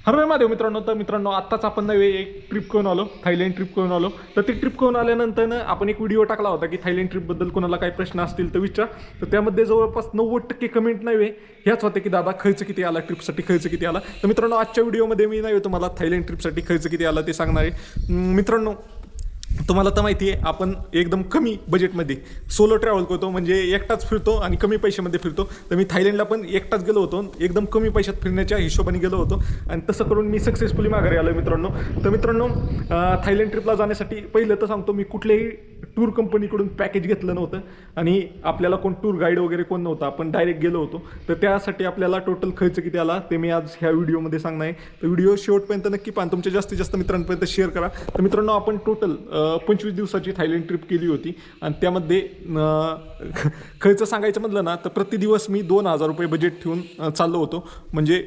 हर महादेव मित्रांनो. तर मित्रांनो आत्ताच आपण नवे एक ट्रिप करून आलो, थायलंड ट्रिप करून आलो. तर ती ट्रिप करून आल्यानंतर आपण एक व्हिडिओ टाकला होता की थायलंड ट्रिपबद्दल कोणाला काही प्रश्न असतील तर विचार. तर त्यामध्ये जवळपास 90% कमेंट नव्हे ह्याच होते की दादा खर्च किती आला, ट्रिपसाठी खर्च किती आला. तर मित्रांनो आजच्या व्हिडिओमध्ये मी नाही तुम्हाला थायलंड ट्रिपसाठी खर्च किती आला ते सांगणार आहे. मित्रांनो तुम्हाला तर माहिती आहे आपण एकदम कमी बजेटमध्ये सोलो ट्रॅव्हल करतो, म्हणजे एकटाच फिरतो आणि कमी पैशामध्ये फिरतो. तर मी थायलंडला पण एकटाच गेलो होतो, एकदम कमी पैशात फिरण्याच्या हिशोबाने गेलो होतो आणि तसं करून मी सक्सेसफुली माघारी आलो मित्रांनो. तर मित्रांनो थायलंड ट्रिपला जाण्यासाठी पहिलं तर सांगतो मी कुठल्याही टूर कंपनीकडून पॅकेज घेतलं नव्हतं आणि आपल्याला कोण टूर गाईड वगैरे कोण नव्हतं, आपण डायरेक्ट गेलो होतो. तर त्यासाठी आपल्याला टोटल खर्च किती आला ते मी आज ह्या व्हिडिओमध्ये सांगणार आहे. तर व्हिडिओ शेवटपर्यंत नक्की पाहा, तुमच्या जास्तीत जास्त मित्रांपर्यंत शेअर करा. तर मित्रांनो आपण टोटल 25 दिवसाची थायलंड ट्रिप केली होती आणि त्यामध्ये खर्च सांगायचं म्हटलं ना तर प्रति दिवस मी 2,000 रुपये बजेट ठेवून चाललो होतो. म्हणजे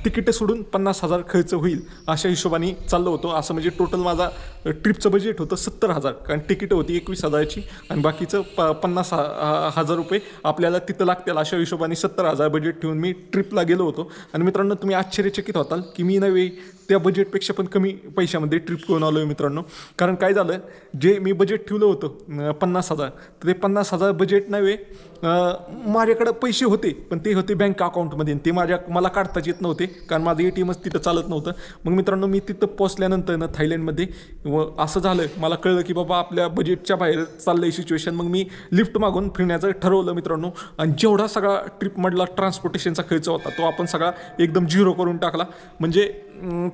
तिकीटं सोडून 50,000 खर्च होईल अशा हिशोबाने चाललो होतो. असं म्हणजे टोटल माझा ट्रिपचं बजेट होतं 70,000, कारण तिकीटं होती 21,000ची आणि बाकीचं 50,000 रुपये आपल्याला तिथं लागतील अशा हिशोबाने 70,000 बजेट ठेवून मी ट्रिपला गेलो होतो. आणि मित्रांनो तुम्ही आश्चर्यचकित होताल की मी नव्हे त्या बजेटपेक्षा पण कमी पैशामध्ये ट्रिप करून आलो आहे मित्रांनो. कारण काय झालं, जे मी बजेट ठेवलं होतं 50,000, तर ते 50,000 बजेट नव्हे, माझ्याकडं पैसे होते पण ते होते बँक अकाउंटमध्ये, ते मला काढताच येत नव्हते कारण माझं ATMच तिथं चालत नव्हतं. मग मित्रांनो मी तिथं पोचल्यानंतर ना थायलंडमध्ये असं झालं, मला कळलं की बाबा आपल्या बजेटच्या बाहेर चाललं आहे सिच्युएशन. मग मी लिफ्ट मागून फिरण्याचं ठरवलं मित्रांनो. आणि जेवढा सगळा ट्रिपमधला ट्रान्सपोर्टेशनचा खर्च होता तो आपण सगळा एकदम झिरो करून टाकला. म्हणजे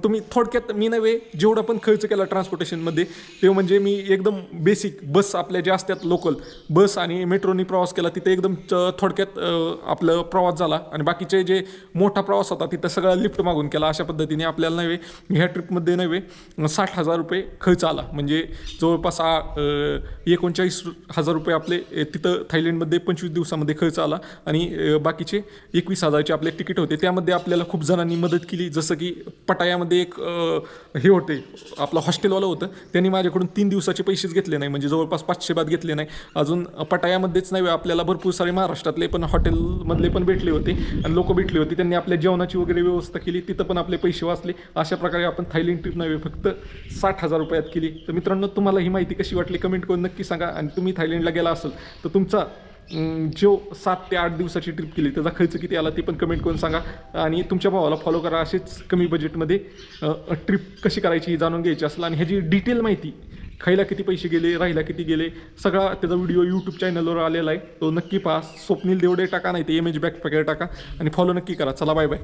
तुम्ही थोडक्यात मी नव्हे जेवढा पण खर्च केला ट्रान्सपोर्टेशनमध्ये ते म्हणजे मी एकदम बेसिक बस आपल्या ज्या असतात लोकल बस आणि मेट्रोनी प्रवास केला, तिथे एकदम थोडक्यात आपलं प्रवास झाला. आणि बाकीचे जे मोठा प्रवास होता तिथं सगळा लिफ्ट मागून केला. अशा पद्धतीने आपल्याला नव्हे ह्या ट्रिपमध्ये नव्हे 60,000 रुपये खर्च आला. म्हणजे जवळपास 39,000 रुपये आपले तिथं थायलंडमध्ये 25 दिवसामध्ये खर्च आला. आणि बाकीचे 21,000चे आपले तिकीट होते. त्यामध्ये आपल्याला खूप जणांनी मदत केली, जसं की पटायामध्ये एक हे होते आपलं हॉस्टेलवालं होतं, त्यांनी माझ्याकडून 3 दिवसाचे पैसेच घेतले नाही, म्हणजे जवळपास 500 बात घेतले नाही. अजून पटायामध्येच नाही आपल्याला भरपूर सारे महाराष्ट्रातले पण हॉटेलमधले पण भेटले होते आणि लोक भेटले होते, त्यांनी आपल्या जेवणाची वगैरे व्यवस्था केली, तिथं पण आपले पैसे वाचले. अशा प्रकारे आपण थायलंड ट्रिप नव्हे फक्त 60,000 रुपयात केली. तर मित्रांनो तुम्हाला ही माहिती कशी वाटली कमेंट करून नक्की सांगा. आणि तुम्ही थायलंडला गेला असेल तर तुमचा जो 7 ते 8 दिवसाची ट्रिप केली त्याचा खर्च किती आला ते पण कमेंट करून सांगा. आणि तुमच्या भावाला फॉलो करा, असेच कमी बजेटमध्ये ट्रिप कशी करायची ही जाणून घ्यायची असेल आणि ह्याची डिटेल माहिती, खायला किती पैसे गेले, राहायला किती गेले, सगळा त्याचा व्हिडिओ यूट्यूब चॅनलवर आलेला आहे, तो नक्की पहा. स्वप्नील देवडे टाका, नाही ते MH बॅकपॅकर टाका आणि फॉलो नक्की करा. चला बाय बाय.